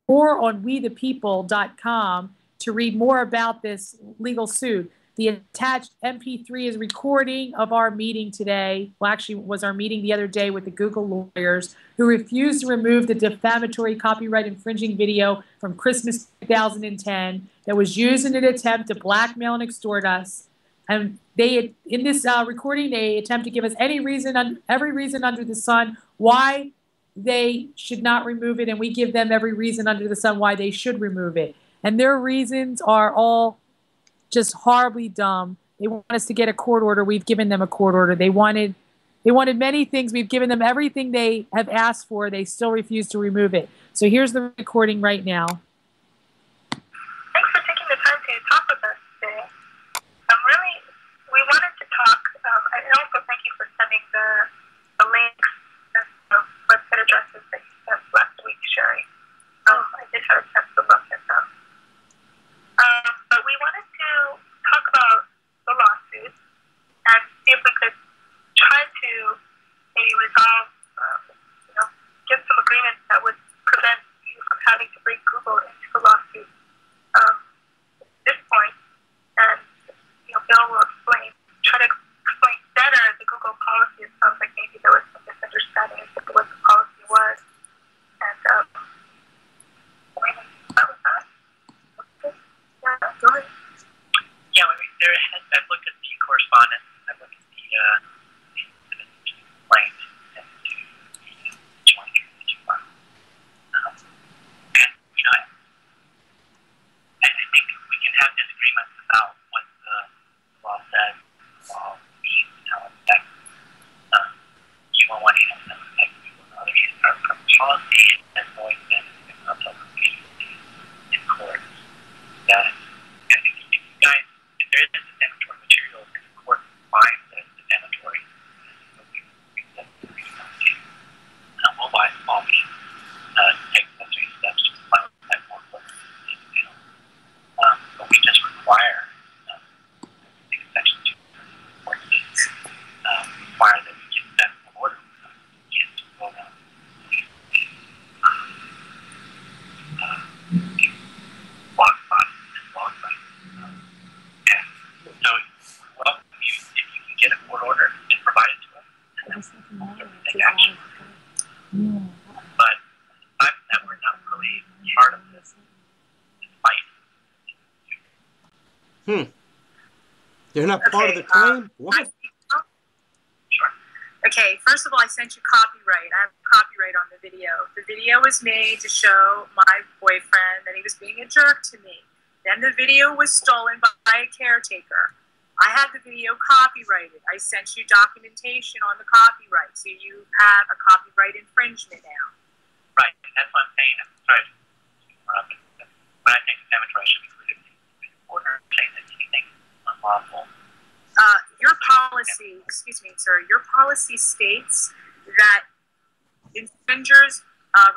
or on wethepeople.com to read more about this legal suit. The attached MP3 is a recording of our meeting today. Well, actually, it was our meeting the other day with the Google lawyers who refused to remove the defamatory copyright infringing video from Christmas 2010 that was used in an attempt to blackmail and extort us. And they, in this recording, they attempt to give us every reason under the sun why they should not remove it, and we give them every reason under the sun why they should remove it. And their reasons are all just horribly dumb. They want us to get a court order. We've given them a court order. They wanted many things. We've given them everything they have asked for. They still refuse to remove it. So here's the recording right now. Thanks for taking the time to talk with us today. We wanted to talk, and also thank you for sending the links and the website addresses that you sent last week, Sherri. I did have a chance to look at them. But we wanted to talk about the lawsuit and see if we could try to maybe resolve, get some agreements that would prevent you from having to bring Google into the lawsuit at this point. And, Bill will try to explain better the Google policy. It sounds like maybe there was some misunderstanding as to what the policy was. And, that was that. Yeah, go ahead. Yeah, I've looked at the correspondence, I've looked at the complaint, and the joint committee file. And, I think we can have disagreements about what the law says, the law means, and how it affects you on one hand, and affects people on the other hand. Our policy has always been up to in court that I think if you guys, if there is defamatory material and the court finds that it's defamatory, we'll by all means take necessary steps to comply with that more closely. But we just require, I think Section 2 require that we get that order. We get to go down blog spots and blog sites. And so, well, if you can get a court order and provide it to us, and then we'll take action. But aside from that, we're not really part of this fight. They're not part of the claim? What? Sure. Okay, first of all, I sent you copyright. I have copyright on the video. The video was made to show my boyfriend that he was being a jerk to me. Then the video was stolen by a caretaker. I had the video copyrighted. I sent you documentation on the copyright, so you have a copyright infringement now. Right, and that's what I'm saying. I'm sorry to interrupt. When I say defamatory, I should include it in the order saying that anything unlawful. Your policy, excuse me, sir, your policy states that infringers,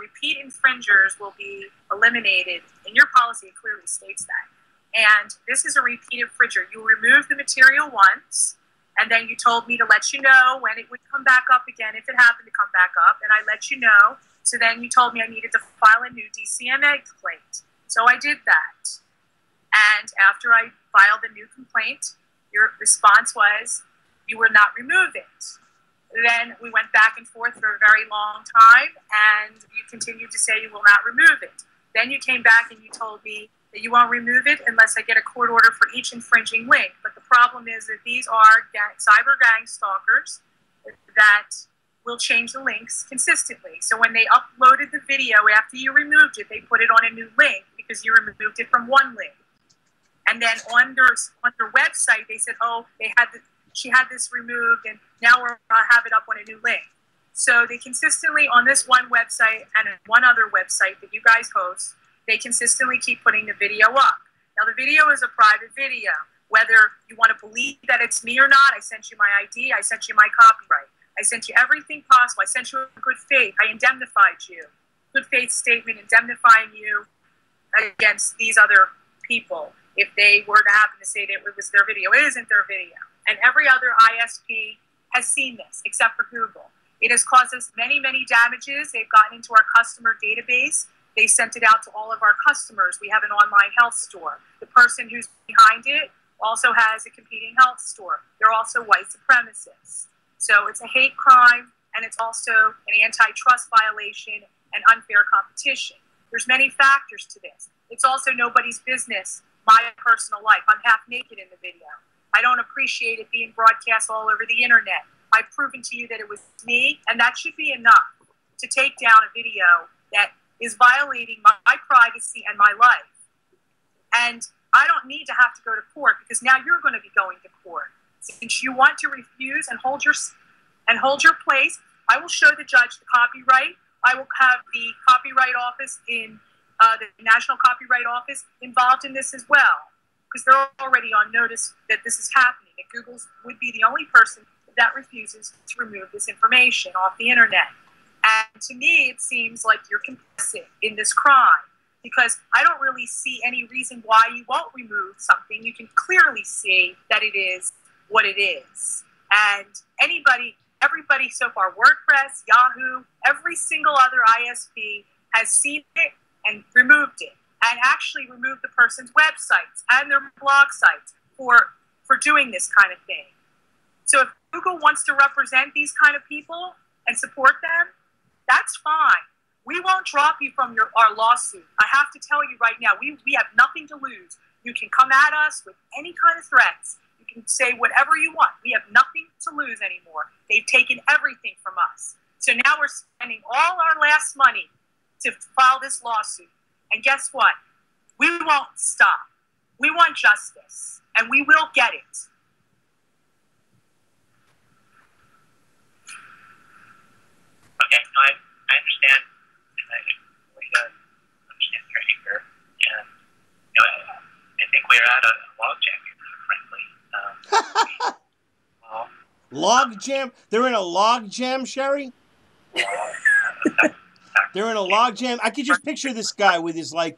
repeat infringers will be eliminated. In your policy, it clearly states that. And this is a repeat infringer. You removed the material once, and then you told me to let you know when it would come back up again, if it happened to come back up, and I let you know. So then you told me I needed to file a new DCMA complaint. So I did that. And after I filed a new complaint, your response was you would not remove it. Then we went back and forth for a very long time, and you continued to say you will not remove it. Then you came back and you told me that you won't remove it unless I get a court order for each infringing link. But the problem is that these are cyber gang stalkers that will change the links consistently. So when they uploaded the video after you removed it, they put it on a new link because you removed it from one link. And then on their website, they said, oh, she had this removed, and now we'll have it up on a new link. So they consistently, on this one website and one other website that you guys host, they consistently keep putting the video up. Now, the video is a private video. Whether you want to believe that it's me or not, I sent you my ID, I sent you my copyright. I sent you everything possible. I sent you a good faith. I indemnified you. Good faith statement indemnifying you against these other people if they were to happen to say that it was their video. It isn't their video. And every other ISP has seen this, except for Google. It has caused us many, many damages. They've gotten into our customer database. They sent it out to all of our customers. We have an online health store. The person who's behind it also has a competing health store. They're also white supremacists. So it's a hate crime, and it's also an antitrust violation and unfair competition. There's many factors to this. It's also nobody's business, my personal life. I'm half naked in the video. I don't appreciate it being broadcast all over the internet. I've proven to you that it was me, and that should be enough to take down a video that is violating my privacy and my life. And I don't need to have to go to court, because now you're going to be going to court. Since you want to refuse and hold your place, I will show the judge the copyright. I will have the copyright office in the National Copyright Office involved in this as well, because they're already on notice that this is happening. And Google would be the only person that refuses to remove this information off the internet. And to me, it seems like you're complicit in this crime, because I don't really see any reason why you won't remove something. You can clearly see that it is what it is. And everybody so far, WordPress, Yahoo, every single other ISP has seen it and removed it, and actually removed the person's websites and their blog sites for doing this kind of thing. So if Google wants to represent these kind of people and support them, that's fine. We won't drop you from our lawsuit. I have to tell you right now, we have nothing to lose. You can come at us with any kind of threats. You can say whatever you want. We have nothing to lose anymore. They've taken everything from us. So now we're spending all our last money to file this lawsuit. And guess what? We won't stop. We want justice, and we will get it. Okay, no, I understand, and I really understand your anger, and I think we're at a logjam here, frankly. Log jam? They're in a log jam, Sherri? They're in a log jam. I could just picture this guy with his bow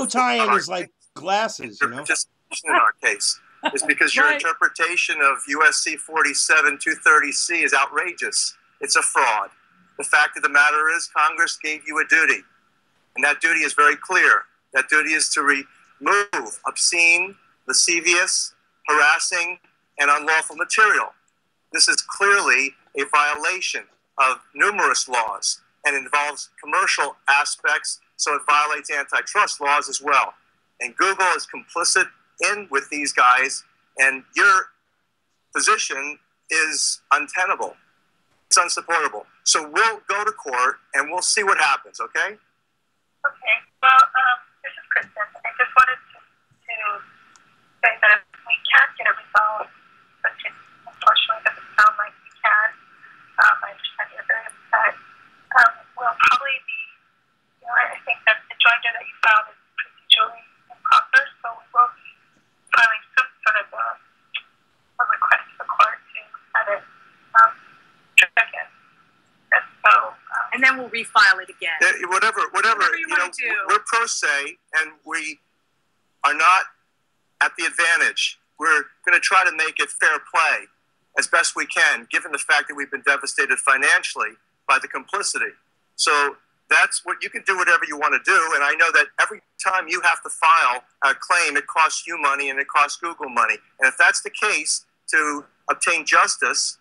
tie and his glasses. Your participation in our case is because your interpretation of USC 47-230C is outrageous. It's a fraud. The fact of the matter is, Congress gave you a duty, and that duty is very clear. That duty is to remove obscene, lascivious, harassing, and unlawful material. This is clearly a violation of numerous laws and involves commercial aspects, so it violates antitrust laws as well. And Google is complicit with these guys, and your position is untenable. It's unsupportable. So we'll go to court, and we'll see what happens, okay? Okay. Well, this is Kristen. I just wanted to say that if we can't get it resolved, but unfortunately it doesn't sound like we can, I understand you're very upset. We'll probably be, I think that the joinder that you found is procedurally improper, so we will be filing some sort of a request to the court to have it again. And so, and then we'll refile it again. Whatever you want to do. We're pro se, and we are not at the advantage. We're going to try to make it fair play as best we can, given the fact that we've been devastated financially by the complicity. So that's what you can do, whatever you want to do. And I know that every time you have to file a claim, it costs you money and it costs Google money. And if that's the case, to obtain justice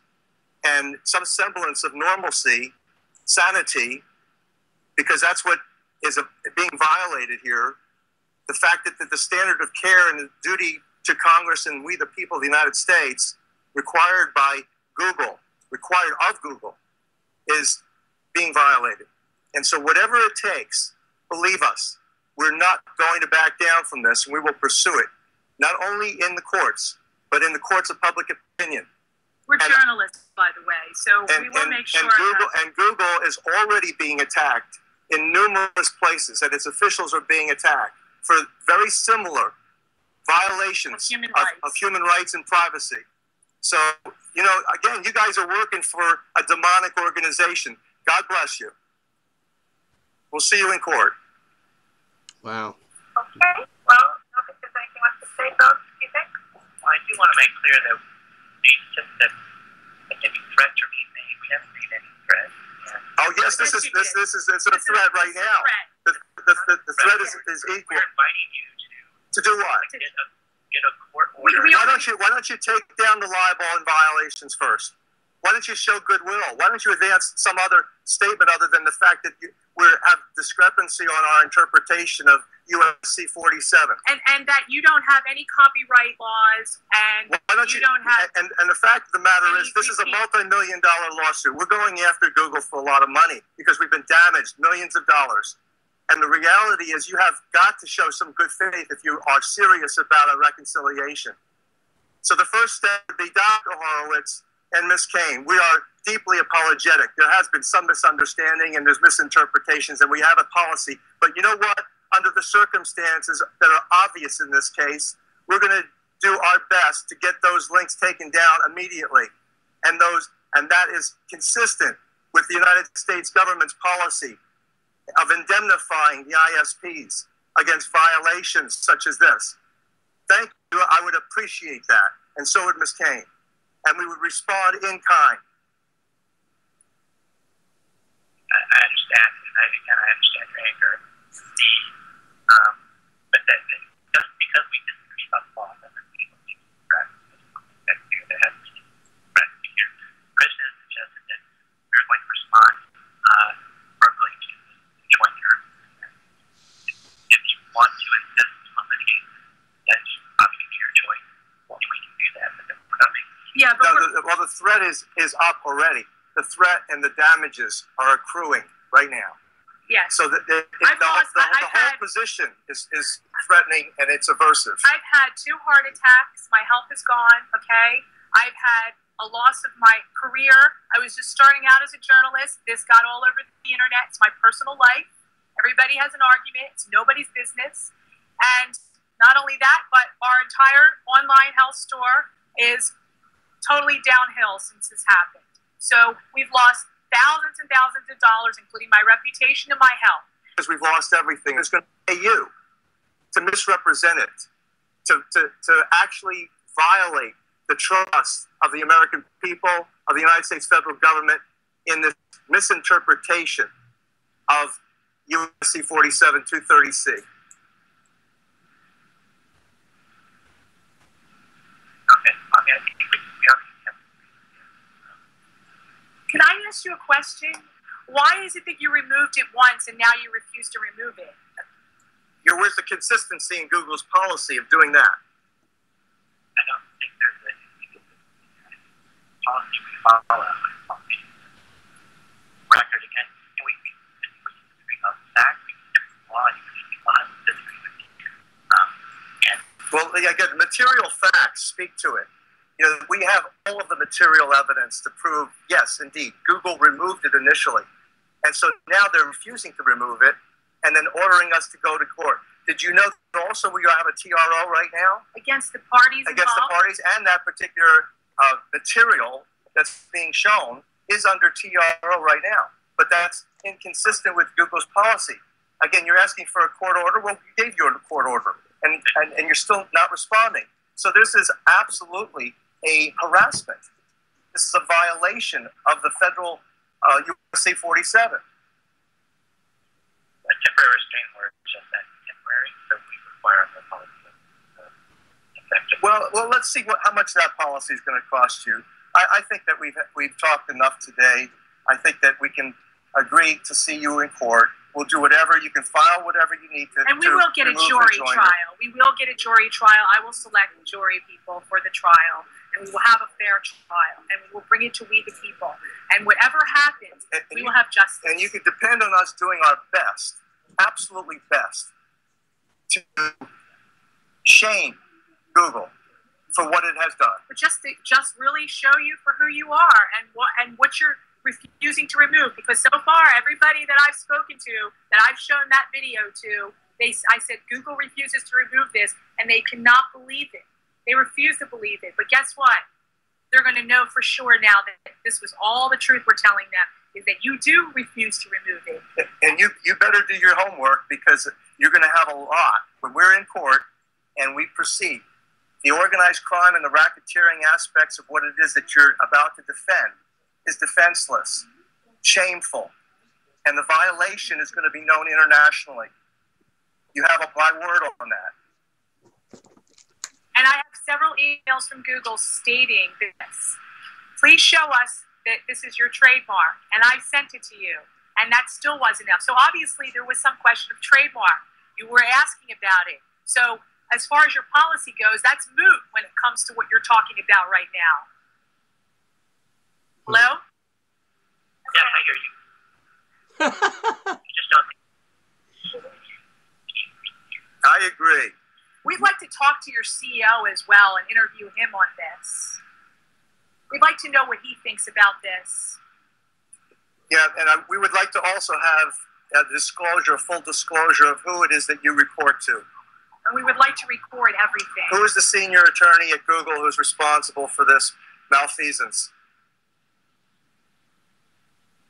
and some semblance of normalcy, sanity, because that's what is being violated here, the fact that the standard of care and the duty to Congress and we the people of the United States required by Google, required of Google, is being violated. And so whatever it takes, believe us, we're not going to back down from this, and we will pursue it, not only in the courts, but in the courts of public opinion. We're journalists, by the way, so we will make sure. And Google is already being attacked in numerous places, and its officials are being attacked for very similar violations of human rights and privacy. So, again, you guys are working for a demonic organization. God bless you. We'll see you in court. Wow. Okay. Well, I don't think there's anything else to say, though. Do you think? Well, I do want to make clear that it's just that any threats are being made. We haven't made any threats. Oh, yes, Because this is it's a threat right now. The threat is equal. We're inviting you to do what? Get a court order. Why don't you take down the libel and violations first? Why don't you show goodwill? Why don't you advance some other statement other than the fact that we have discrepancy on our interpretation of USC 47? And that you don't have any copyright laws, and why don't you don't have... And the fact of the matter is, this is a multi-million-dollar lawsuit. We're going after Google for a lot of money because we've been damaged, millions of dollars. And the reality is you have got to show some good faith if you are serious about a reconciliation. So the first step would be Dr. Horowitz and Ms. Kane. We are deeply apologetic. There has been some misunderstanding and there's misinterpretations, and we have a policy. But you know what? Under the circumstances that are obvious in this case, we're going to do our best to get those links taken down immediately. And that is consistent with the United States government's policy of indemnifying the ISPs against violations such as this. Thank you. I would appreciate that. And so would Ms. Kane. And we would respond in kind. I understand, and I understand your anger. But that just because we disagree about the law doesn't mean we can practice it. There has to be practice here. Krishna has suggested that we're going to respond verbally to join your. If you want to insist on the case, that's obviously your choice. We can do that, but we're not making. Yeah, but the threat is up already. The threat and the damages are accruing right now. Yes. So the whole position is threatening and it's aversive. I've had 2 heart attacks. My health is gone, okay? I've had a loss of my career. I was just starting out as a journalist. This got all over the internet. It's my personal life. Everybody has an argument. It's nobody's business. And not only that, but our entire online health store is totally downhill since this happened. So we've lost thousands and thousands of dollars, including my reputation and my health. Because we've lost everything. It's going to pay you to misrepresent it, to actually violate the trust of the American people, of the United States federal government in this misinterpretation of USC 47 230C. Okay. Can I ask you a question? Why is it that you removed it once and now you refuse to remove it? Where's the consistency in Google's policy of doing that? I don't think there's a policy we follow. Record again. And we disagree about that. We disagree with law. You disagree with Well, again, material facts speak to it. You know, we have all of the material evidence to prove, yes, indeed, Google removed it initially. And so now they're refusing to remove it and then ordering us to go to court. Did you know that also we have a TRO right now? Against the parties Against involved? the parties, and that particular material that's being shown is under TRO right now. But that's inconsistent with Google's policy. Again, you're asking for a court order. Well, we gave you a court order, and you're still not responding. So this is absolutely a harassment. This is a violation of the federal USC 47. A temporary restraining order is just that, temporary, so we require a policy effective. Well, let's see how much that policy is going to cost you. I think that we've talked enough today. I think that we can agree to see you in court. We'll do whatever. You can file whatever you need to. And we will get a jury trial. We will get a jury trial. I will select jury people for the trial. And we will have a fair trial. And we will bring it to we the people. And whatever happens, we will have justice. And you can depend on us doing our best, absolutely best, to shame Google for what it has done. But just really show you for who you are and what you're refusing to remove, because so far everybody that I've spoken to, that I've shown that video to, I said Google refuses to remove this, and they cannot believe it. They refuse to believe it. But guess what? They're going to know for sure now that this was all the truth we're telling them, is that you do refuse to remove it. And you better do your homework, because you're going to have a lot when we're in court and we proceed. The organized crime and the racketeering aspects of what it is that you're about to defend is defenseless, shameful, and the violation is going to be known internationally. You have my word on that. And I have several emails from Google stating this. Please show us that this is your trademark. And I sent it to you. And that still wasn't enough. So obviously there was some question of trademark. You were asking about it. So as far as your policy goes, that's moot when it comes to what you're talking about right now. Hello? Yes, I hear you. Just don't. I agree. We'd like to talk to your CEO as well and interview him on this. We'd like to know what he thinks about this. Yeah, and we would like to also have a disclosure, a full disclosure of who it is that you report to. And we would like to record everything. Who is the senior attorney at Google who's responsible for this malfeasance?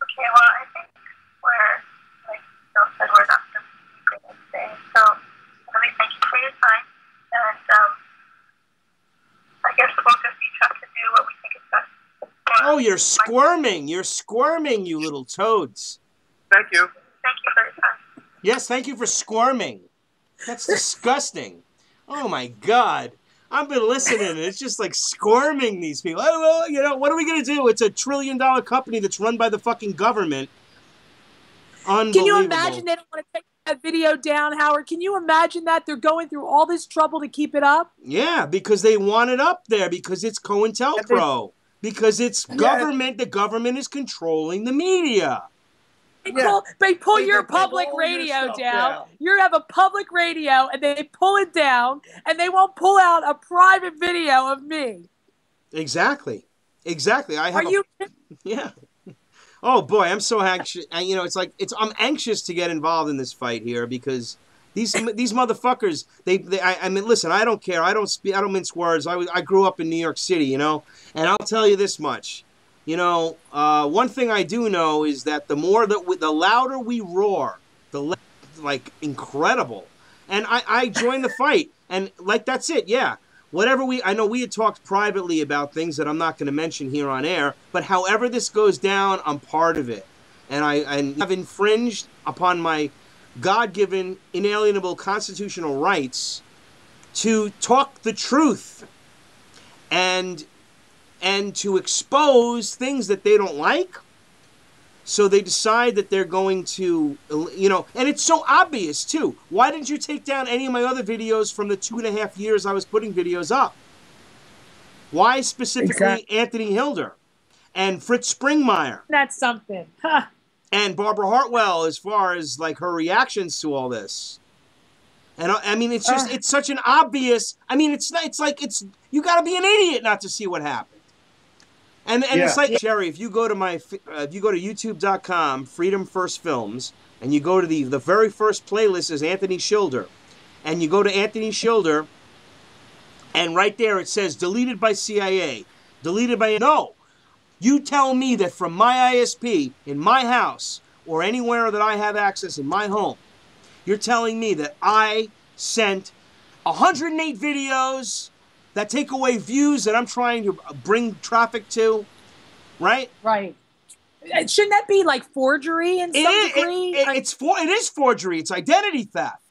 Okay, well, I think we're, like Bill said, we're not going to be today. So, really, thank you for your time. And I guess the both of each have to do what we think is best. Oh, you're squirming. You're squirming, you little toads. Thank you. Thank you for your time. Yes, thank you for squirming. That's disgusting. Oh, my God. I've been listening, and it's just like squirming, these people. Oh, well, you know, what are we going to do? It's a $1 trillion company that's run by the fucking government. Unbelievable. Can you imagine they don't want to take that video down, Howard? Can you imagine that? They're going through all this trouble to keep it up? Yeah, because they want it up there, because it's COINTELPRO. Because it's government. The government is controlling the media. They pull your public radio down. You have a public radio, and they pull it down, and they won't pull out a private video of me. Exactly. Exactly. Are you? Yeah. Oh boy, I'm so anxious. You know, I'm anxious to get involved in this fight here because these motherfuckers. I mean, listen. I don't care. I don't mince words. I grew up in New York City, you know, and I'll tell you this much. You know, one thing I do know is that the louder we roar, the less, like, incredible. And I join the fight. And, like, that's it, yeah. I know we had talked privately about things that I'm not going to mention here on air, but however this goes down, I'm part of it. And I have infringed upon my God-given, inalienable constitutional rights to talk the truth and to expose things that they don't like. So they decide that they're going to, you know, and it's so obvious too. Why didn't you take down any of my other videos from the 2.5 years I was putting videos up? Why specifically Anthony Hilder and Fritz Springmeier? That's something. Huh. And Barbara Hartwell, as far as like her reactions to all this. And I mean, it's just, it's such an obvious, I mean, you got to be an idiot not to see what happened. And it's like, Sherri, if you go to youtube.com, Freedom First Films, and you go to the very first playlist is Anthony Schilder, and you go to Anthony Schilder, and right there it says deleted by CIA, deleted by, no, you tell me that from my ISP in my house or anywhere that I have access in my home, you're telling me that I sent 108 videos that take away views that I'm trying to bring traffic to, right? Right. Shouldn't that be like forgery in some degree? It is forgery. It's identity theft.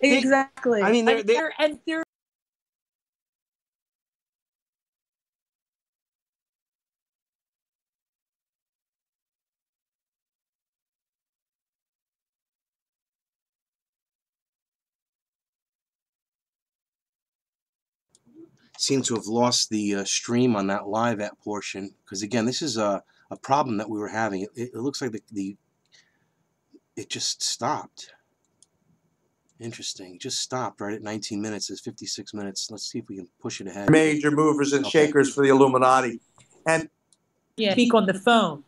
Exactly. I mean, they're seem to have lost the stream on that live app portion because again, this is a problem that we were having. It looks like it just stopped. Interesting. It just stopped right at 19 minutes. It's 56 minutes. Let's see if we can push it ahead. Major movers and shakers for the Illuminati. And speak on the phone.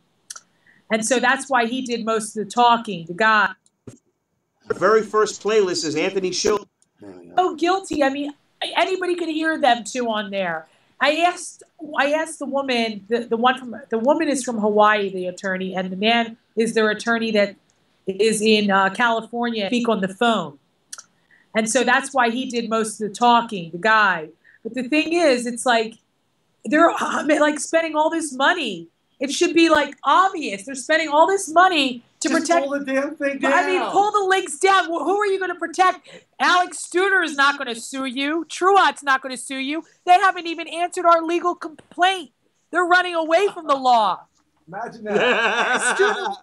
And so that's why he did most of the talking, the guy. The very first playlist is Anthony Schilder. So guilty. I mean, anybody could hear them too on there. I asked the woman, the woman is from Hawaii, the attorney, and the man is their attorney that is in California, speak on the phone. And so that's why he did most of the talking, the guy. But the thing is, it's like, they're like spending all this money. It should be like obvious. They're spending all this money to Just protect. pull the damn thing down. I mean, pull the links down. Who are you going to protect? Alex Studer is not going to sue you. Truott's not going to sue you. They haven't even answered our legal complaint. They're running away from the law. Imagine that. Studer,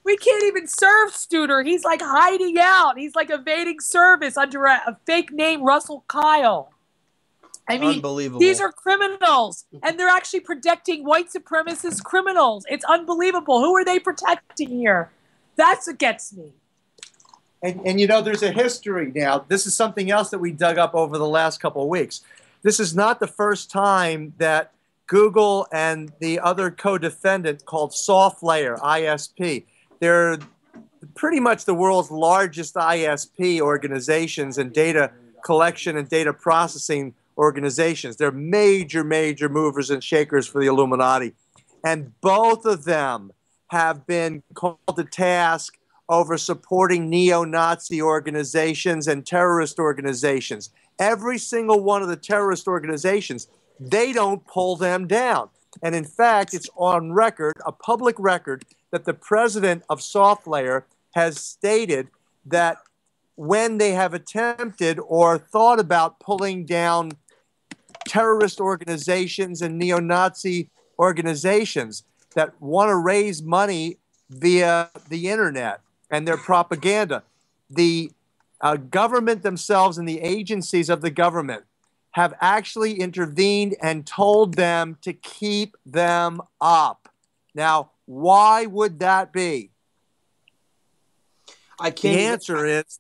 we can't even serve Studer. He's like hiding out. He's like evading service under a fake name, Russell Kyle. I mean, unbelievable. These are criminals, and they're actually protecting white supremacist criminals. It's unbelievable. Who are they protecting here? That's what gets me. And you know, there's a history now. This is something else that we dug up over the last couple of weeks. This is not the first time that Google and the other co-defendant called SoftLayer, ISP. They're pretty much the world's largest ISP organizations and data collection and data processing organizations. They're major, major movers and shakers for the Illuminati. And both of them have been called to task over supporting neo-Nazi organizations and terrorist organizations. Every single one of the terrorist organizations, they don't pull them down. And in fact, it's on record, a public record, that the president of SoftLayer has stated that when they have attempted or thought about pulling down terrorist organizations and neo-Nazi organizations that want to raise money via the internet and their propaganda, the government themselves and the agencies of the government have actually intervened and told them to keep them up. Now, why would that be? I can't. The answer is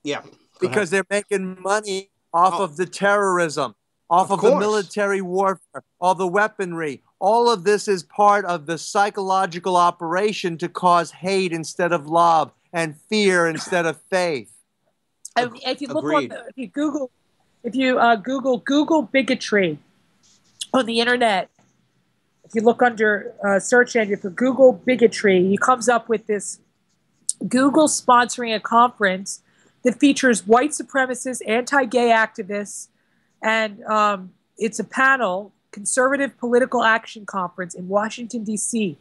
because they're making money off of the terrorism, off of the military warfare, all the weaponry. All of this is part of the psychological operation to cause hate instead of love and fear instead of faith. If you look on, if you Google bigotry on the internet, if you look under search engine for Google bigotry, it comes up with this Google sponsoring a conference that features white supremacists, anti-gay activists, and it's a panel, Conservative Political Action Conference in Washington, D.C.,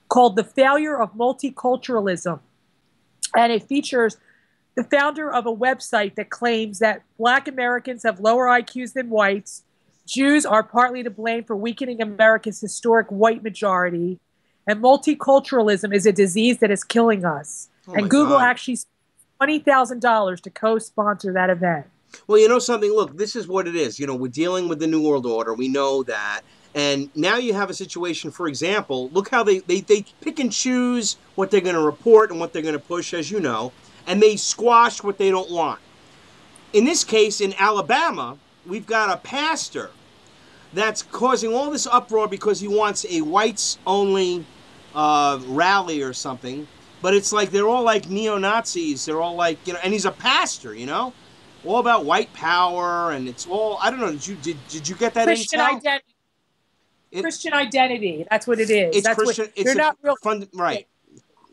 called The Failure of Multiculturalism. And it features the founder of a website that claims that Black Americans have lower IQs than whites, Jews are partly to blame for weakening America's historic white majority, and multiculturalism is a disease that is killing us. And Google actually spent $20,000 to co-sponsor that event. Well, you know something? Look, this is what it is. You know, we're dealing with the New World Order. We know that. And now you have a situation, for example, look how they pick and choose what they're going to report and what they're going to push, as you know, and they squash what they don't want. In this case, in Alabama, we've got a pastor that's causing all this uproar because he wants a whites-only rally or something. But it's like they're all like neo-Nazis. They're all like, you know, and he's a pastor, you know, all about white power, and it's all, I don't know, did you get that Christian intel? Identity. Christian identity. That's what it is. It's that's Christian. What, they're not real.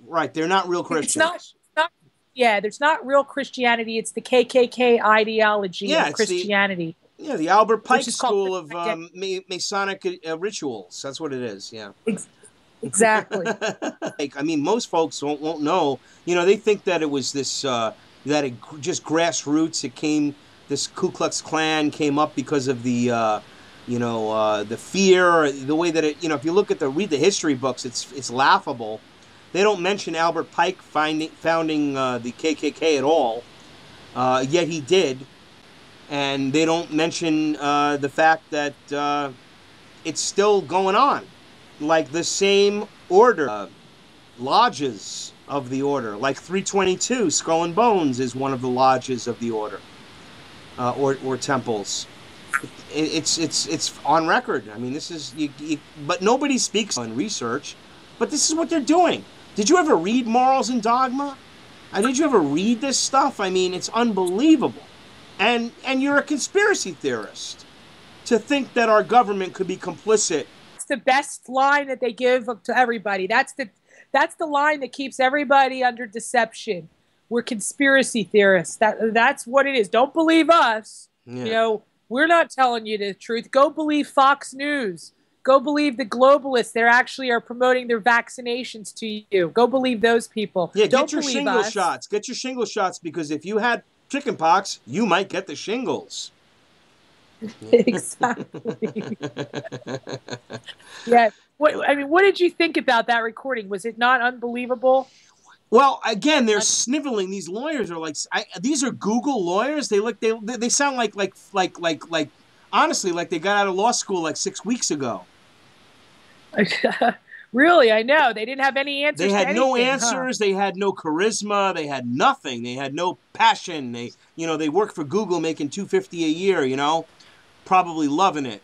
Right. They're not real Christians. It's not. Yeah, there's not real Christianity. It's the KKK ideology of Christianity. The Albert Pike School of Masonic rituals. That's what it is. Yeah. Exactly. I mean, most folks won't know. You know, they think that it was this that it just grassroots. It came. This Ku Klux Klan came up because of the. The fear, the way that it, if you look at read the history books, it's laughable. They don't mention Albert Pike founding the KKK at all, yet he did. And they don't mention the fact that it's still going on. Like the same order, lodges of the order, like 322, Skull and Bones is one of the lodges of the order, or temples. It's on record. I mean, this is but nobody speaks on research. But this is what they're doing. Did you ever read Morals and Dogma? Did you ever read this stuff? I mean, it's unbelievable. And you're a conspiracy theorist to think that our government could be complicit. It's the best line that they give to everybody. That's the line that keeps everybody under deception. We're conspiracy theorists. That's what it is. Don't believe us. Yeah. We're not telling you the truth. Go believe Fox News. Go believe the globalists. They actually are promoting their vaccinations to you. Go believe those people. Yeah, Don't get your believe shingle us. shots. Get your shingle shots, because if you had chickenpox, you might get the shingles. Exactly. Yeah. What did you think about that recording? Was it not unbelievable? Well, again, they're sniveling. These lawyers are like, these are Google lawyers. They sound like honestly, like they got out of law school like 6 weeks ago. Really, I know. They didn't have any answers. They had no answers. Huh? They had no charisma. They had nothing. They had no passion. They work for Google making $250 a year, probably loving it.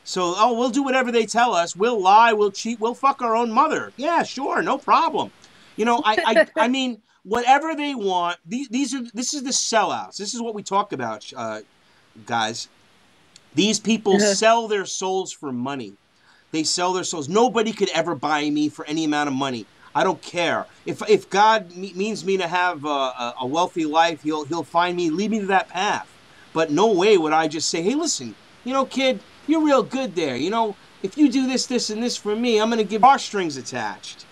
So, we'll do whatever they tell us. We'll lie. We'll cheat. We'll fuck our own mother. Yeah, sure. No problem. I mean, whatever they want. This is the sellouts. This is what we talk about, guys. These people sell their souls for money. They sell their souls. Nobody could ever buy me for any amount of money. I don't care. If God means me to have a wealthy life, He'll find me, lead me to that path. But no way would I just say, hey, listen, kid, you're real good there. If you do this, this, and this for me, I'm going to give our strings attached,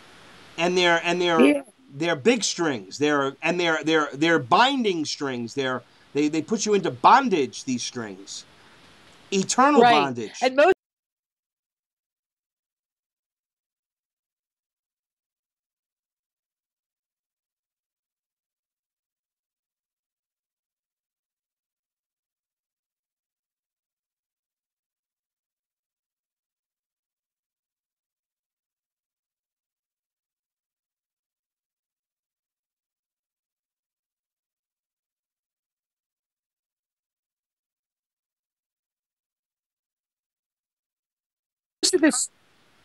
and they're big strings. They're binding strings. They put you into bondage. These strings, eternal bondage. And most.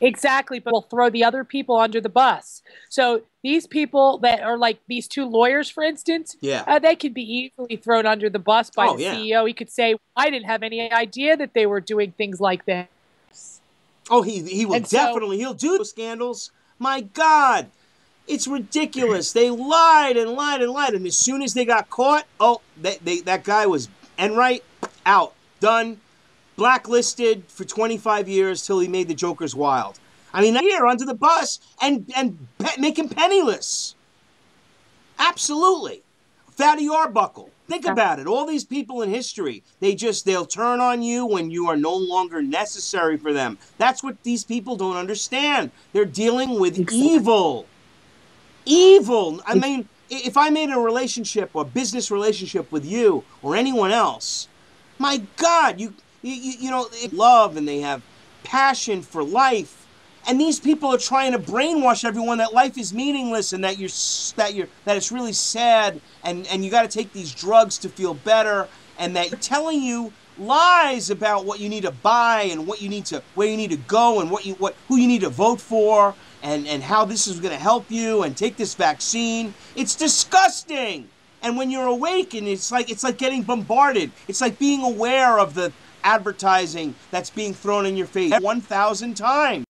Exactly, but we'll throw the other people under the bus. So these people that are like these two lawyers, for instance, they could be easily thrown under the bus by the CEO. He could say, I didn't have any idea that they were doing things like this. Oh, he will definitely. He'll do those scandals. My God, it's ridiculous. They lied and lied and lied. And as soon as they got caught, that guy was Enright, out, done. Blacklisted for 25 years till he made the Jokers wild. I mean, here under the bus and make him penniless. Absolutely. Fatty Arbuckle. Think about it. All these people in history, they'll turn on you when you are no longer necessary for them. That's what these people don't understand. They're dealing with evil. Evil. I mean, if I made a relationship or business relationship with you or anyone else, my God, you they love and they have passion for life, and these people are trying to brainwash everyone that life is meaningless and that it's really sad and you got to take these drugs to feel better, and that they're telling you lies about what you need to buy and where you need to go and who you need to vote for and how this is going to help you and take this vaccine. It's disgusting. And when you're awake, and it's like getting bombarded. It's like being aware of the advertising that's being thrown in your face 1,000 times.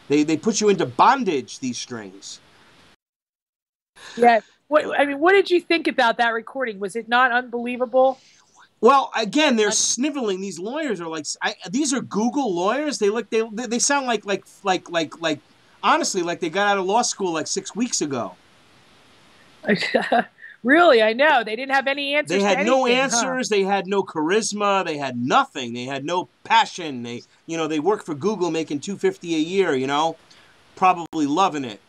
They put you into bondage, these strings. Yeah. What did you think about that recording? Was it not unbelievable? Well, again, they're sniveling. These lawyers are like, these are Google lawyers. They sound like honestly, like they got out of law school like 6 weeks ago. Really, I know. They didn't have any answers. They had no answers. They had no charisma. They had nothing. They had no passion. They work for Google making $250 a year, probably loving it.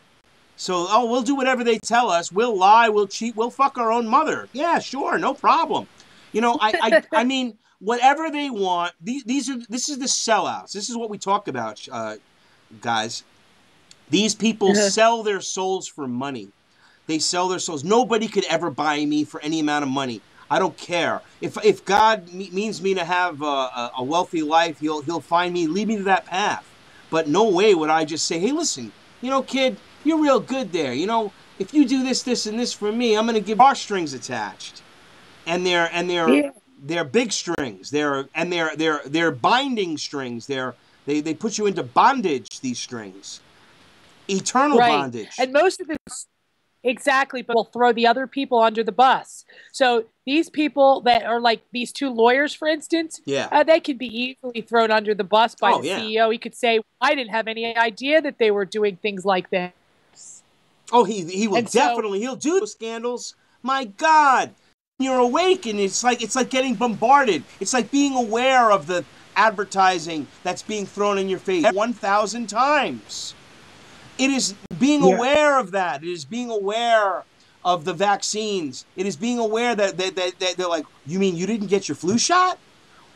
So, we'll do whatever they tell us. We'll lie. We'll cheat. We'll fuck our own mother. Yeah, sure. No problem. I mean, whatever they want. This is the sellouts. This is what we talk about, guys. These people sell their souls for money. They sell their souls. Nobody could ever buy me for any amount of money. I don't care. If God means me to have a wealthy life, He'll find me, lead me to that path. But no way would I just say, hey, listen, kid, You're real good there. You know, if you do this, this, and this for me, I'm going to give our strings attached. And they're big strings. They're binding strings. They put you into bondage, these strings. Eternal bondage. And most of this, exactly, but will throw the other people under the bus. So these people that are like these two lawyers, for instance, they could be easily thrown under the bus by the CEO. He could say, I didn't have any idea that they were doing things like that. Oh, he will definitely, he'll do those scandals. My God. You're awake, and it's like getting bombarded. It's like being aware of the advertising that's being thrown in your face 1,000 times. It is being aware of that. It is being aware of the vaccines. It is being aware that they're like, you mean you didn't get your flu shot?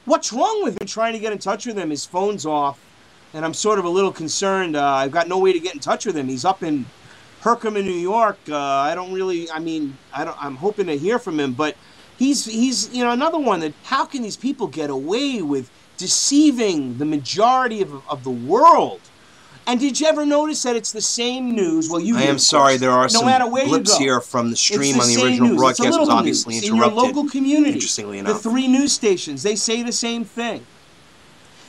What's wrong with him? Trying to get in touch with him, his phone's off, and I'm sort of a little concerned. I've got no way to get in touch with him. He's up in Horokane, New York. I'm hoping to hear from him, but he's another one that, how can these people get away with deceiving the majority of the world? And did you ever notice that it's the same news? Well, I am sorry, there are some blips here from the stream on the original broadcast was obviously interrupted. In your local community, interestingly enough, the 3 news stations, they say the same thing.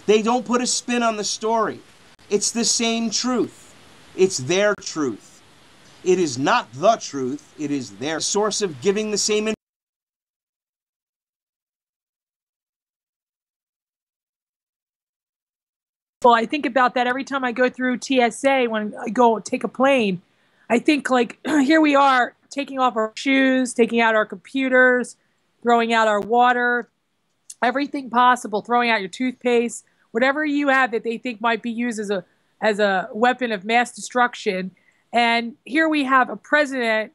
They don't put a spin on the story. It's the same truth. It's their truth. It is not the truth. It is their source of giving the same information. Well, I think about that every time I go through TSA when I go take a plane. I think, like, here we are taking off our shoes, taking out our computers, throwing out our water, everything possible, throwing out your toothpaste, whatever you have that they think might be used as a weapon of mass destruction. And here we have a president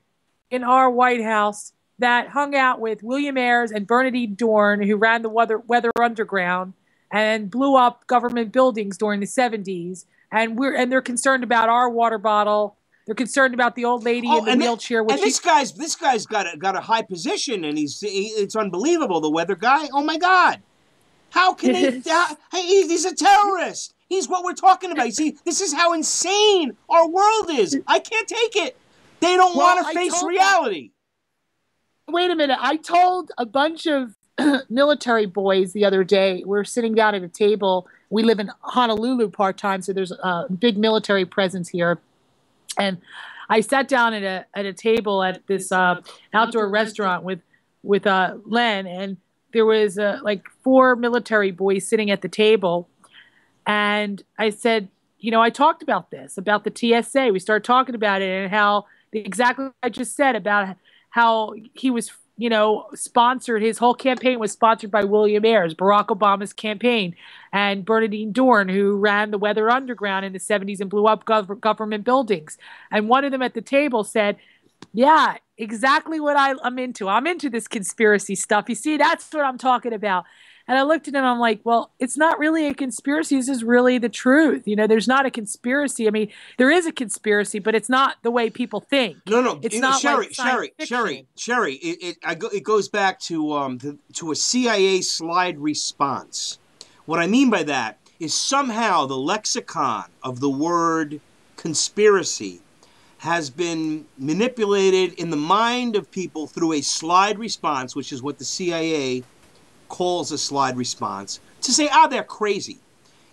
in our White House that hung out with William Ayers and Bernadine Dorn, who ran the Weather Underground and blew up government buildings during the 70s. And they're concerned about our water bottle. They're concerned about the old lady in the wheelchair. This guy's got a high position, and it's unbelievable. The weather guy. Oh my God, how can they? He's a terrorist. He's what we're talking about. You see, this is how insane our world is. I can't take it. They don't want to face reality. Wait a minute. I told a bunch of military boys the other day, we're sitting down at a table. We live in Honolulu part-time, so there's a big military presence here. And I sat down at a table at this outdoor restaurant with Len, and there was like 4 military boys sitting at the table. And I said, I talked about this, about the TSA. We started talking about it and how exactly what I just said about how he was, sponsored. His whole campaign was sponsored by William Ayers, Barack Obama's campaign, and Bernadine Dorn, who ran the Weather Underground in the 70s and blew up government buildings. And one of them at the table said, yeah, exactly what I'm into. I'm into this conspiracy stuff. You see, that's what I'm talking about. And I looked at him, I'm like, well, it's not really a conspiracy. This is really the truth. There's not a conspiracy. I mean, there is a conspiracy, but it's not the way people think. No. It's not Sherri. It goes back to a CIA slide response. What I mean by that is somehow the lexicon of the word conspiracy has been manipulated in the mind of people through a slide response, which is what the CIA calls a slide response, to say, they're crazy.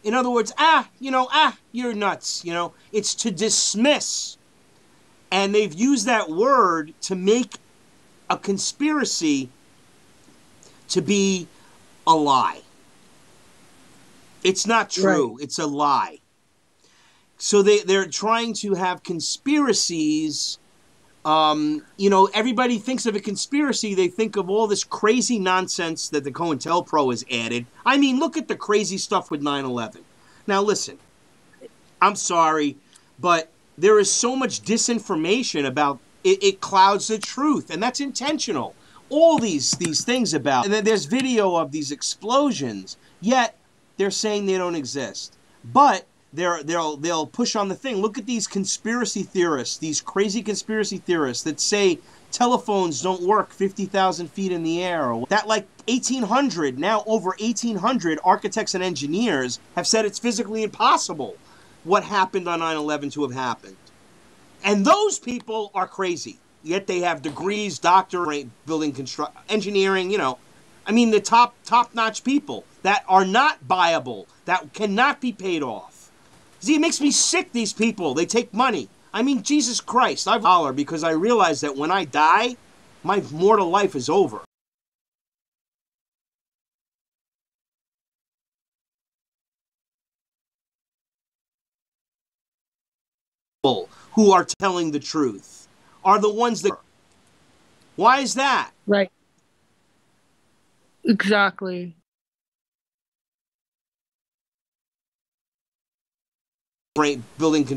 In other words, you're nuts. It's to dismiss. And they've used that word to make a conspiracy to be a lie. It's not true. Right. It's a lie. So they're trying to have conspiracies. Everybody thinks of a conspiracy. They think of all this crazy nonsense that the COINTELPRO has added. I mean, look at the crazy stuff with 9/11. Now, listen, I'm sorry, but there is so much disinformation about it. It clouds the truth, and that's intentional. All these things about, and then there's video of these explosions, yet they're saying they don't exist. But they'll push on the thing. Look at these conspiracy theorists, these crazy conspiracy theorists that say telephones don't work 50,000 feet in the air. That, like 1,800, now over 1,800 architects and engineers have said it's physically impossible what happened on 9/11 to have happened. And those people are crazy. Yet they have degrees, doctorate, building, engineering, you know. I mean, the top-notch people that are not viable, that cannot be paid off. See, it makes me sick, these people. They take money. I mean, Jesus Christ, I holler because I realize that when I die, my mortal life is over. Who are telling the truth are the ones that... Why is that? Right. Exactly. Building,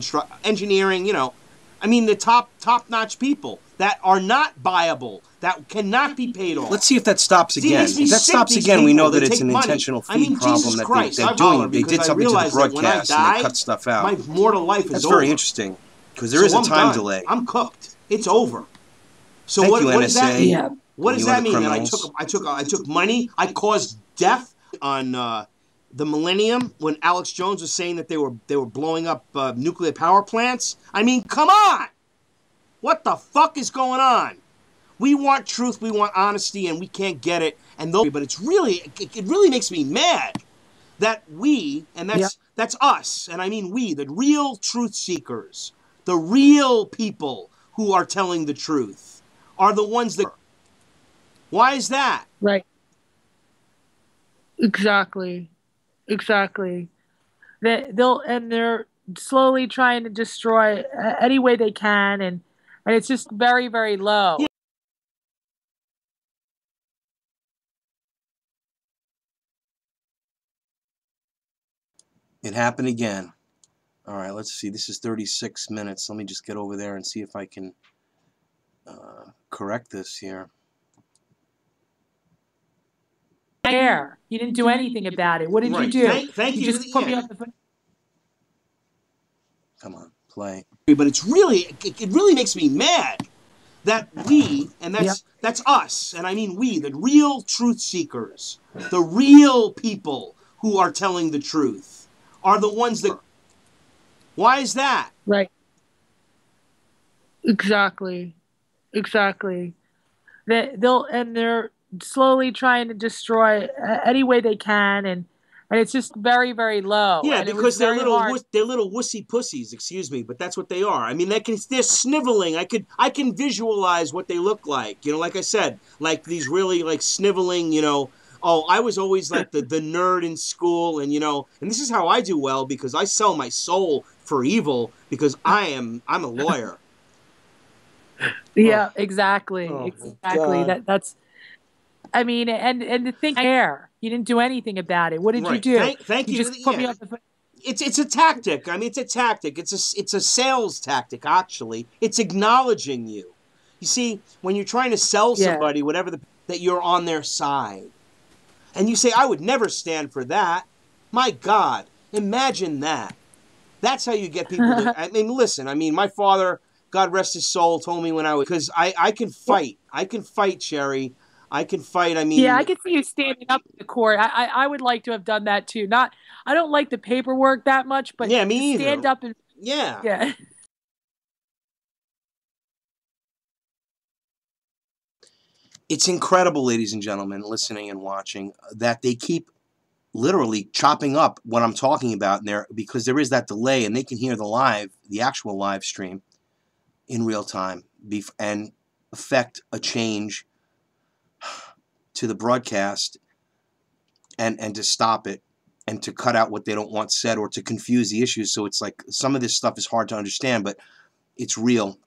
engineering, you know. I mean, the top-notch people that are not viable, that cannot be paid off. Let's see if that stops again. See, if that stops again, people, we know that it's an money. intentional feed I mean, problem Jesus that Christ, they're doing. They did something to the broadcast and they cut stuff out. My mortal life is That's over. very interesting because there is a time delay. I'm cooked. It's over. So Thank what, you, what does that mean? Yeah. What does that mean? That I took money? I caused death on the millennium when Alex Jones was saying that they were blowing up nuclear power plants? I mean, come on! What the fuck is going on? We want truth, we want honesty, and we can't get it. But it's really, it really makes me mad that we, and that's us, and I mean we, the real truth seekers, the real people who are telling the truth, are the ones that... Why is that? Right. Exactly. Exactly. They're slowly trying to destroy any way they can, and it's just very, very low. Yeah. It happened again. All right, let's see. This is 36 minutes. Let me just get over there and see if I can correct this here. You didn't do anything about it. What did you do? Thank you. Just put me up the... Come on, play. But it's really, it really makes me mad that we, and that's us, and I mean we, the real truth seekers, the real people who are telling the truth, are the ones that... Why is that? Right. Exactly. Exactly. They're slowly trying to destroy any way they can, and it's just very, very low. Yeah, and because they're little wussy pussies, excuse me, but that's what they are. I mean, they're sniveling. I can visualize what they look like. You know, like I said, like these really like sniveling, you know, oh, I was always like the nerd in school, and you know, and this is how I do well because I sell my soul for evil because I'm a lawyer. Yeah, exactly. Oh, exactly. That's... I mean, and to think you didn't do anything about it. What did you do? Thank you. Just put me up the... It's a tactic. I mean, it's a tactic. It's a sales tactic. Actually, it's acknowledging you. You see, when you're trying to sell somebody, whatever that you're on their side, and you say, "I would never stand for that." My God, imagine that. That's how you get people to... I mean, listen. I mean, my father, God rest his soul, told me when I was... Because I can fight. I can fight, Sherri. I can fight. I mean... Yeah, I can see you standing up in the court. I would like to have done that, too. I don't like the paperwork that much, but yeah, me either. Stand up and... Yeah. It's incredible, ladies and gentlemen, listening and watching, that they keep literally chopping up what I'm talking about in there because there is that delay, and they can hear the actual live stream in real time and affect a change to the broadcast and to stop it and to cut out what they don't want said or to confuse the issues. So it's like some of this stuff is hard to understand, but it's real.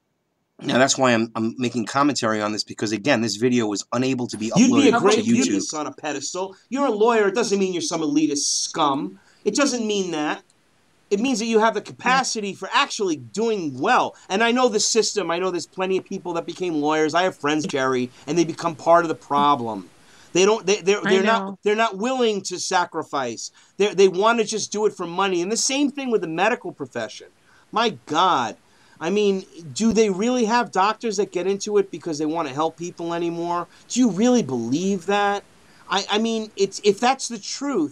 Now that's why I'm making commentary on this because again, this video was unable to be uploaded to YouTube. You'd be a great YouTube on a pedestal. You're a lawyer. It doesn't mean you're some elitist scum. It doesn't mean that. It means that you have the capacity for actually doing well. And I know the system. I know there's plenty of people that became lawyers. I have friends, Jerry, and they become part of the problem. They're not willing to sacrifice. They want to just do it for money. And the same thing with the medical profession. My God. I mean, do they really have doctors that get into it because they want to help people anymore? Do you really believe that? I mean, if that's the truth,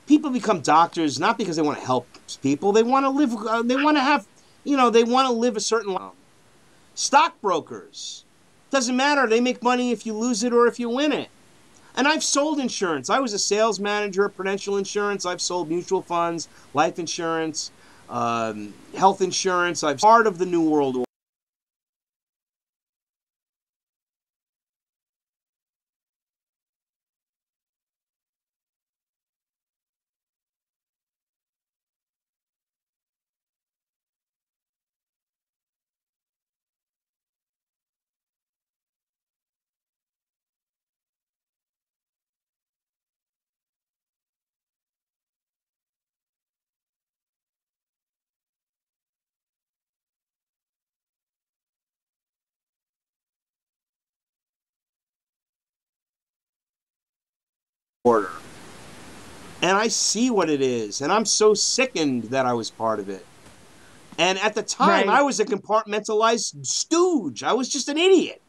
people become doctors not because they want to help people. They want to live. They want to have you know, they want to live a certain life. Stockbrokers, doesn't matter. They make money if you lose it or if you win it. And I've sold insurance. I was a sales manager at Prudential Insurance. I've sold mutual funds, life insurance, health insurance. I've part of the New World Order. And I see what it is, and I'm so sickened that I was part of it. And at the time, I was a compartmentalized stooge. I was just an idiot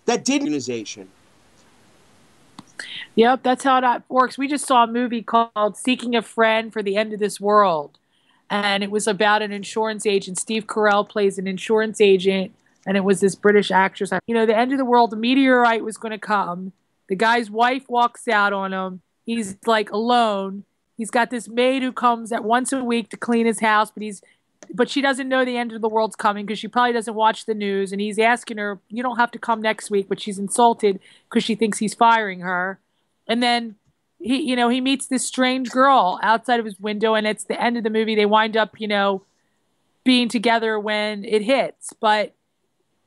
that did organization. Yep, that's how that works. We just saw a movie called Seeking a Friend for the End of This World, and it was about an insurance agent. Steve Carell plays an insurance agent, and it was this British actress. You know, the end of the world, the meteorite was going to come. The guy's wife walks out on him. He's like alone. He's got this maid who comes at once a week to clean his house, but she doesn't know the end of the world's coming because she probably doesn't watch the news. And he's asking her, you don't have to come next week, but she's insulted because she thinks he's firing her. And then he meets this strange girl outside of his window, and it's the end of the movie. They wind up, being together when it hits. But,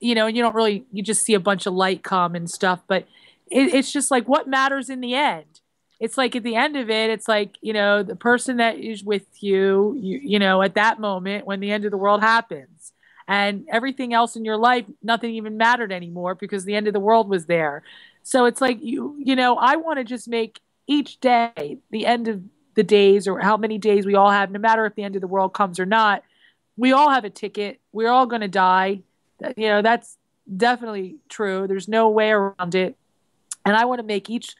you just see a bunch of light come and stuff. But it's just like, what matters in the end? It's like at the end of it, it's like, the person that is with you, at that moment when the end of the world happens. And everything else in your life, nothing even mattered anymore because the end of the world was there. So it's like, I want to just make each day, the end of the days or how many days we all have, no matter if the end of the world comes or not, we all have a ticket. We're all going to die. That's definitely true. There's no way around it. And I want to make each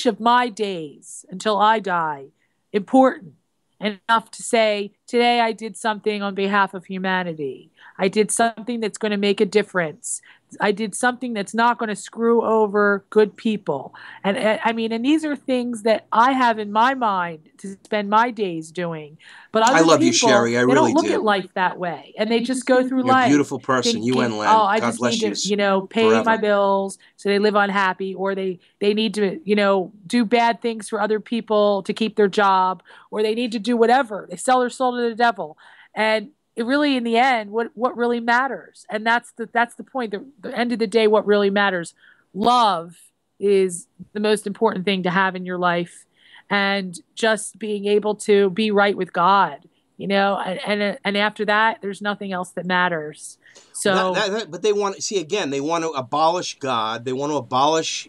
of my days until I die important enough to say, today I did something on behalf of humanity. I did something that's going to make a difference. I did something that's not going to screw over good people. And these are things that I have in my mind to spend my days doing. But other I love people, you, Sherri. I really don't look do. at life that way. And they just go through You're life. a beautiful person. Thinking, You and Len. oh, I God just bless need you. to, pay forever. my bills so they live unhappy, or they need to, do bad things for other people to keep their job, or they need to do whatever. They sell their soul to the devil. And it really, in the end, what really matters, and that's the point. The end of the day, what really matters, love is the most important thing to have in your life, and just being able to be right with God, and after that, there's nothing else that matters. So, but they want to see again. They want to abolish God. They want to abolish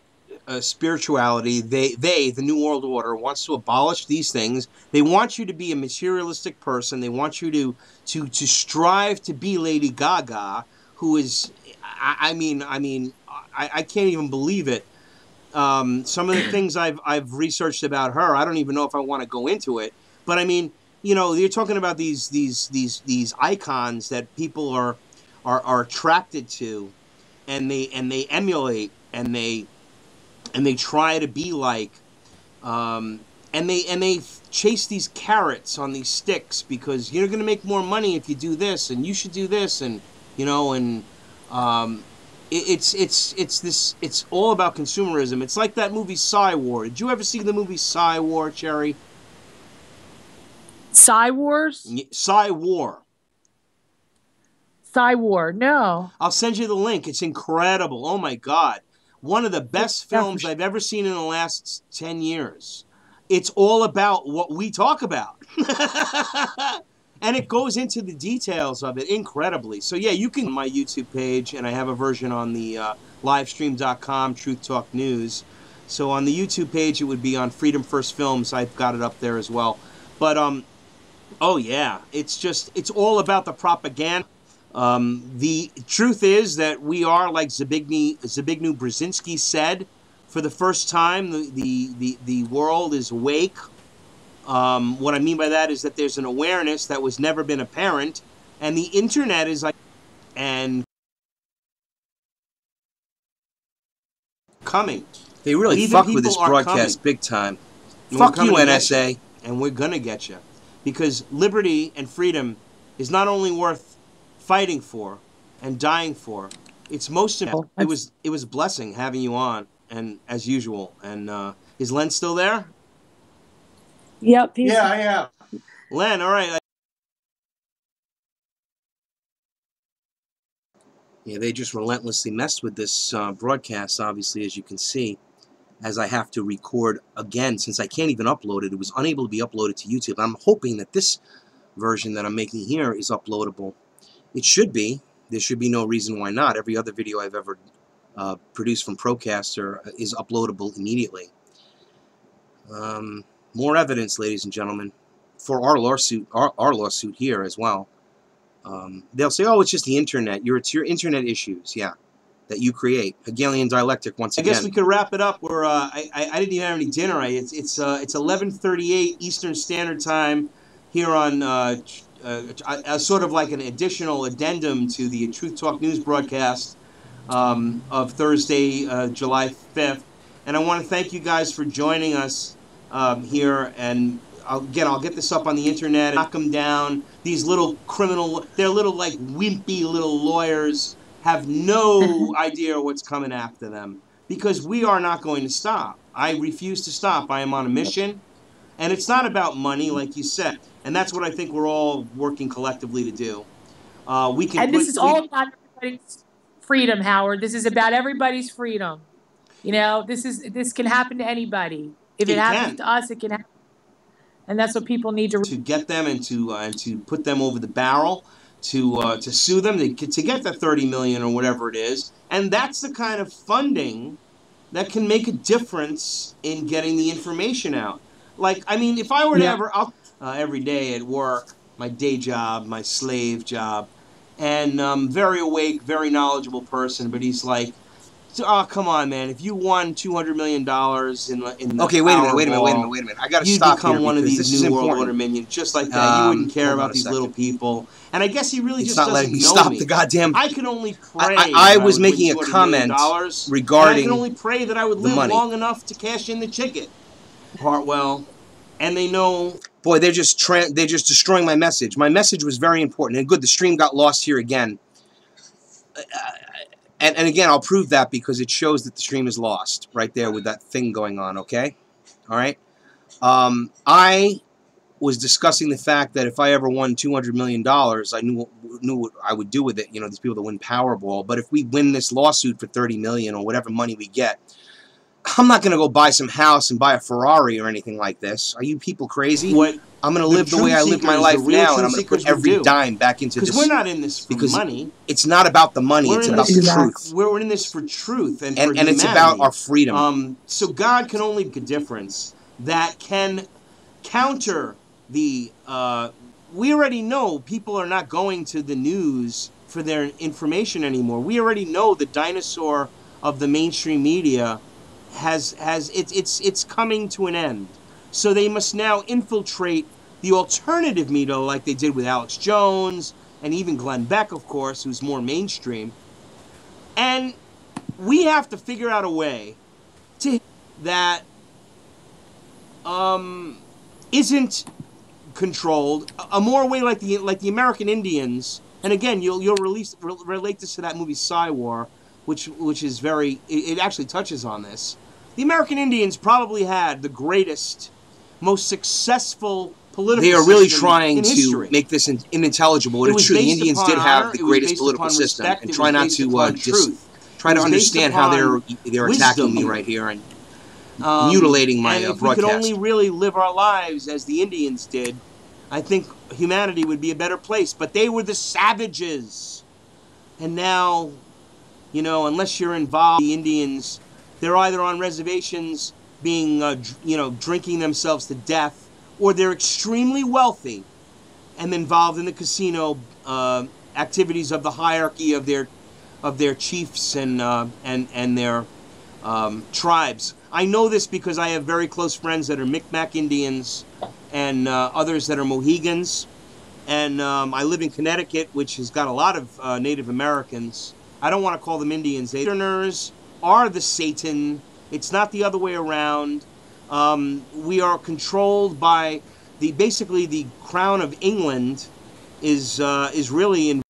spirituality. The New World Order wants to abolish these things. They want you to be a materialistic person. They want you to strive to be Lady Gaga, who is, I can't even believe it. Some of the things I've researched about her, I don't even know if I want to go into it. But you're talking about these icons that people are attracted to, and they emulate, and they try to be like, and they chase these carrots on these sticks because you're going to make more money if you do this, and you should do this, and it's all about consumerism. It's like that movie Psy War. Did you ever see the movie Psy War, Sherri? Psy Wars? Psy War. Psy War, no. I'll send you the link. It's incredible. Oh my God. One of the best films I've ever seen in the last 10 years. It's all about what we talk about. And it goes into the details of it incredibly. So yeah, you can my YouTube page, and I have a version on the livestream.com, Truth Talk News. So on the YouTube page, it would be on Freedom First Films. I've got it up there as well. But, oh yeah, it's all about the propaganda. The truth is that we are, like Zbigniew Brzezinski said, for the first time, the world is awake. What I mean by that is that there's an awareness that was never been apparent, And the internet is like, and coming. They really fucked with this broadcast big time. Fuck you, NSA. And we're gonna get you. Because liberty and freedom is not only worth fighting for and dying for, it's most important. It was a blessing having you on, and as usual. And is Len still there? Yep. Yeah, I am. Len, all right. Yeah, they just relentlessly messed with this broadcast, obviously, as you can see, as I have to record again, since I can't even upload it. It was unable to be uploaded to YouTube. I'm hoping that this version that I'm making here is uploadable. It should be. There should be no reason why not. Every other video I've ever produced from Procaster is uploadable immediately. More evidence, ladies and gentlemen, for our lawsuit here as well. They'll say, "Oh, it's just the internet. It's your internet issues, yeah, that you create." Hegelian dialectic once again. I guess we could wrap it up. We're I didn't even have any dinner. It's 11:38 Eastern Standard Time here on sort of like an additional addendum to the Truth Talk News broadcast of Thursday, July 5th. And I want to thank you guys for joining us here. And I'll get this up on the internet and knock them down. These little they're little like wimpy little lawyers have no idea what's coming after them, because we are not going to stop. I refuse to stop. I am on a mission, and it's not about money, like you said, and that's what I think we're all working collectively to do. This is all about everybody's freedom, Howard. This is about everybody's freedom. You know, this can happen to anybody. If it happens to us, it can happen. And that's what people need to get them and to put them over the barrel, to sue them, to get the $30 million or whatever it is. And that's the kind of funding that can make a difference in getting the information out. Like, I mean, if I were to ever every day at work, my day job, my slave job, and very awake, very knowledgeable person, but he's like, "Oh, come on, man! If you won $200 million in the okay, wait a minute! I gotta stop here. You'd become one of these new world order minions, just like that. You wouldn't care about these little people." And I guess he really just doesn't letting me stop the goddamn. I can only pray. I was making a comment regarding. I can only pray that I would live long enough to cash in the ticket. Hartwell, and they know. Boy, they're just destroying my message. My message was very important and good. The stream got lost here again. And again, I'll prove that because it shows that the stream is lost right there with that thing going on, okay? All right? I was discussing the fact that if I ever won $200 million, I knew what I would do with it. You know, these people that win Powerball. But if we win this lawsuit for $30 million or whatever money we get, I'm not going to go buy some house and buy a Ferrari or anything like this. Are you people crazy? I'm going to live the way I live my life now, and I'm going to put every dime back into this. Because we're not in this for money. It's not about the money. It's about the truth. We're in this for truth and for humanity. And it's about our freedom. So God can only make a difference that can counter the... we already know people are not going to the news for their information anymore. We already know the dinosaur of the mainstream media it's coming to an end. So they must now infiltrate the alternative media like they did with Alex Jones and even Glenn Beck, of course, who's more mainstream. And we have to figure out a way to that isn't controlled, a more way like the American Indians. And again, you'll relate this to that movie War, which is it actually touches on this. The American Indians probably had the greatest, most successful political system. They are really trying to make this unintelligible. It's true. The Indians did have the greatest political system, and try not to try to understand how they're attacking me right here and mutilating my broadcast. If we could only really live our lives as the Indians did, I think humanity would be a better place. But they were the savages, and now, you know, unless you're involved, the Indians. They're either on reservations being, drinking themselves to death, or they're extremely wealthy and involved in the casino activities of the hierarchy of their chiefs and their tribes. I know this because I have very close friends that are Micmac Indians and others that are Mohegans, And I live in Connecticut, which has got a lot of Native Americans. I don't want to call them Indians. Easterners are the Satan. It's not the other way around. We are controlled by basically the Crown of England is really in.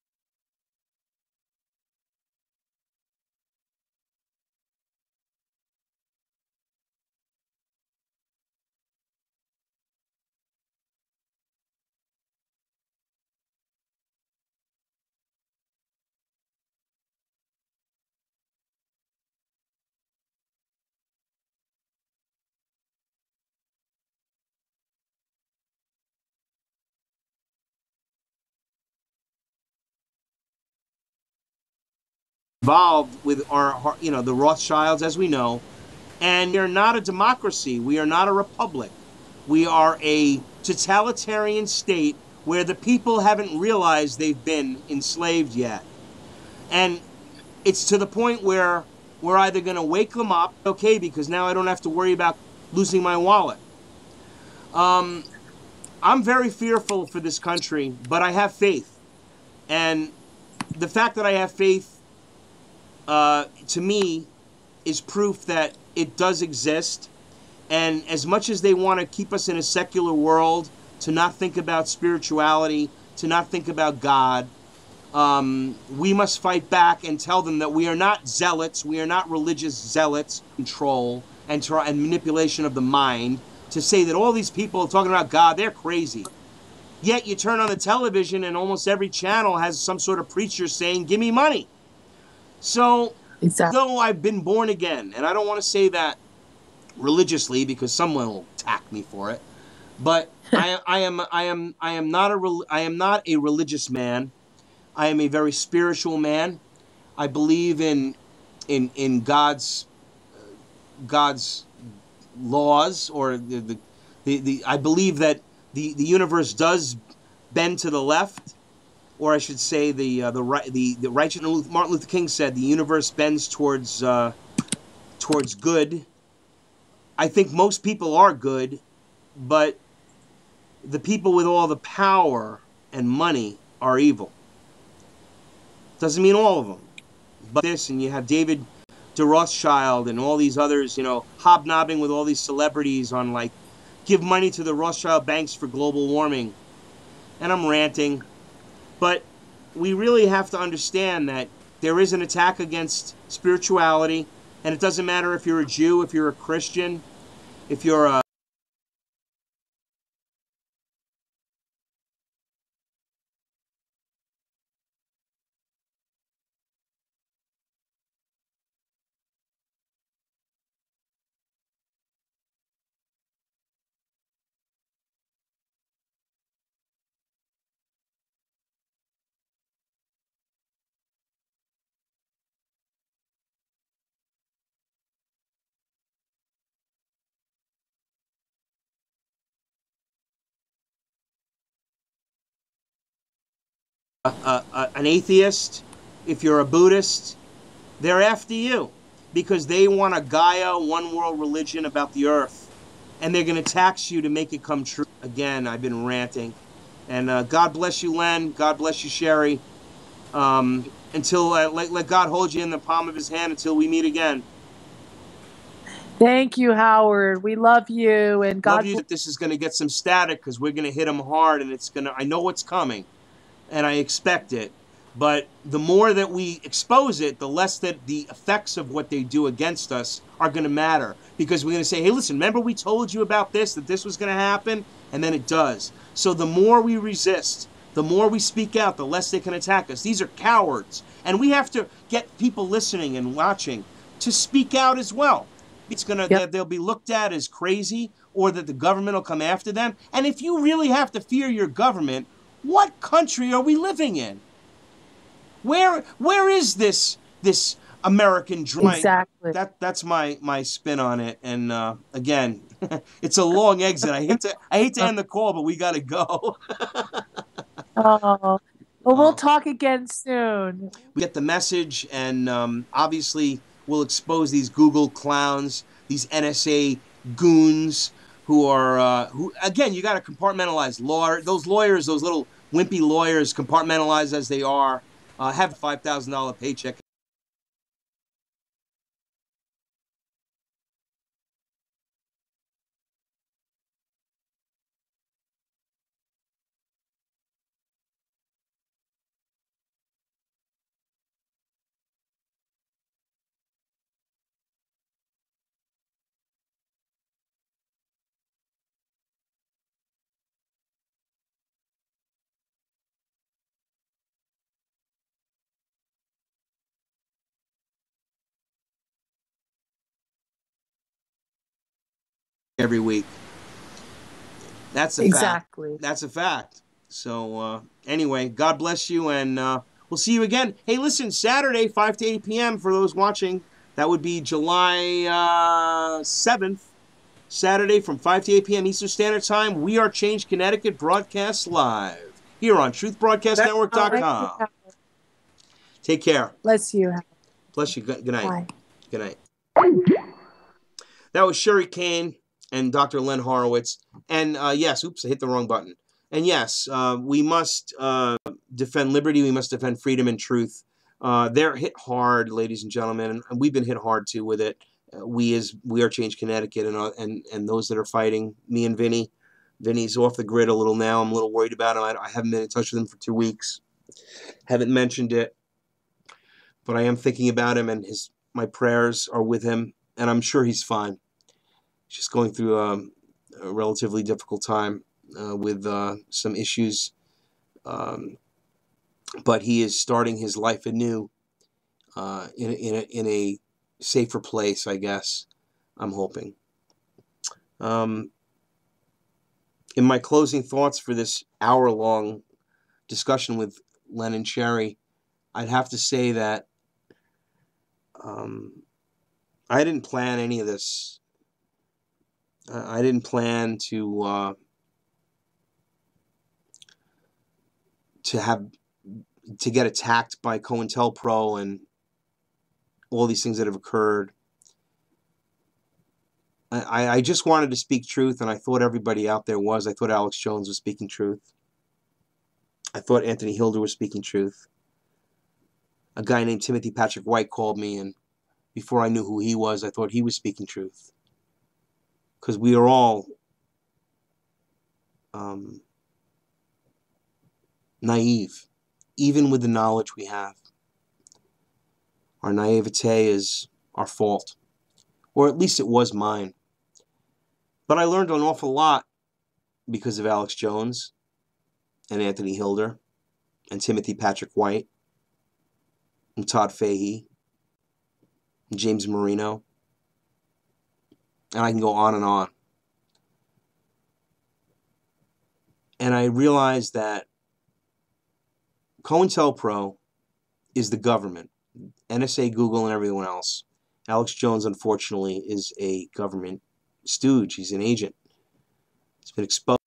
Involved with our, the Rothschilds, as we know, and we are not a democracy. We are not a republic. We are a totalitarian state where the people haven't realized they've been enslaved yet. And it's to the point where we're either going to wake them up, okay, because now I don't have to worry about losing my wallet. I'm very fearful for this country, but I have faith. And the fact that I have faith, to me, is proof that it does exist. And as much as they want to keep us in a secular world, to not think about spirituality, to not think about God, we must fight back and tell them that we are not zealots, we are not religious zealots, control and manipulation of the mind, to say that all these people talking about God, they're crazy. Yet you turn on the television and almost every channel has some sort of preacher saying, give me money. So, though I've been born again, and I don't want to say that religiously because someone will attack me for it, but I am not a religious man. I am a very spiritual man. I believe in God's laws, or I believe that the universe does bend to the left. Or I should say, the righteous Martin Luther King said the universe bends towards good. I think most people are good, but the people with all the power and money are evil. Doesn't mean all of them, but this, and you have David de Rothschild and all these others, hobnobbing with all these celebrities on give money to the Rothschild banks for global warming, and I'm ranting. But we really have to understand that there is an attack against spirituality, and it doesn't matter if you're a Jew, if you're a Christian, if you're an atheist, if you're a Buddhist, they're after you because they want a Gaia, one world religion about the earth, and they're going to tax you to make it come true. Again, I've been ranting, and God bless you, Len. God bless you, Sherri. Until let God hold you in the palm of His hand until we meet again. Thank you, Howard. We love you, and God. Love you. This is going to get some static because we're going to hit them hard, and it's going to. I know what's coming. And I expect it, but the more that we expose it, the less that the effects of what they do against us are going to matter. Because we're going to say, hey, listen, remember we told you about this, that this was going to happen? And then it does. So the more we resist, the more we speak out, the less they can attack us. These are cowards. And we have to get people listening and watching to speak out as well. It's going to, they'll be looked at as crazy, or that the government will come after them. And if you really have to fear your government, what country are we living in? Where is this American dream? Exactly. That's my spin on it. And again, it's a long exit. I hate to end the call, but we got to go. Oh, well, we'll talk again soon. We get the message, and obviously we'll expose these Google clowns, these NSA goons. Who are, who again, you got to compartmentalize. Those lawyers, those little wimpy lawyers, compartmentalized as they are, have a $5,000 paycheck. Every week. That's a Exactly. fact. That's a fact. So anyway, God bless you, and we'll see you again. Hey, listen, Saturday, 5 to 8 p.m. for those watching. That would be July 7th. Saturday from 5 to 8 p.m. Eastern Standard Time. We Are Change Connecticut broadcasts live here on truthbroadcastnetwork.com. Take care. Bless you. Bless you. Good night. Bye. Good night. That was Sherri Kane and Dr. Leonard Horowitz. And yes, oops, I hit the wrong button. And yes, we must defend liberty. We must defend freedom and truth. They're hit hard, ladies and gentlemen, and we've been hit hard too with it. We Are Change Connecticut and those that are fighting, me and Vinny. Vinny's off the grid a little now. I'm a little worried about him. I haven't been in touch with him for 2 weeks. Haven't mentioned it, but I am thinking about him, and my prayers are with him, and I'm sure he's fine. He's just going through a relatively difficult time with some issues, but he is starting his life anew in a safer place, I guess. I'm hoping. In my closing thoughts for this hour-long discussion with Len and Sherri, I'd have to say that I didn't plan any of this. I didn't plan to get attacked by COINTELPRO and all these things that have occurred. I just wanted to speak truth, and I thought everybody out there was. I thought Alex Jones was speaking truth. I thought Anthony Hilder was speaking truth. A guy named Timothy Patrick White called me, and before I knew who he was, I thought he was speaking truth. Because we are all naive, even with the knowledge we have. Our naivete is our fault, or at least it was mine. But I learned an awful lot because of Alex Jones and Anthony Hilder and Timothy Patrick White and Todd Fahey and James Marino. And I can go on and on. And I realized that COINTELPRO is the government. NSA, Google, and everyone else. Alex Jones, unfortunately, is a government stooge. He's an agent. It's been exposed.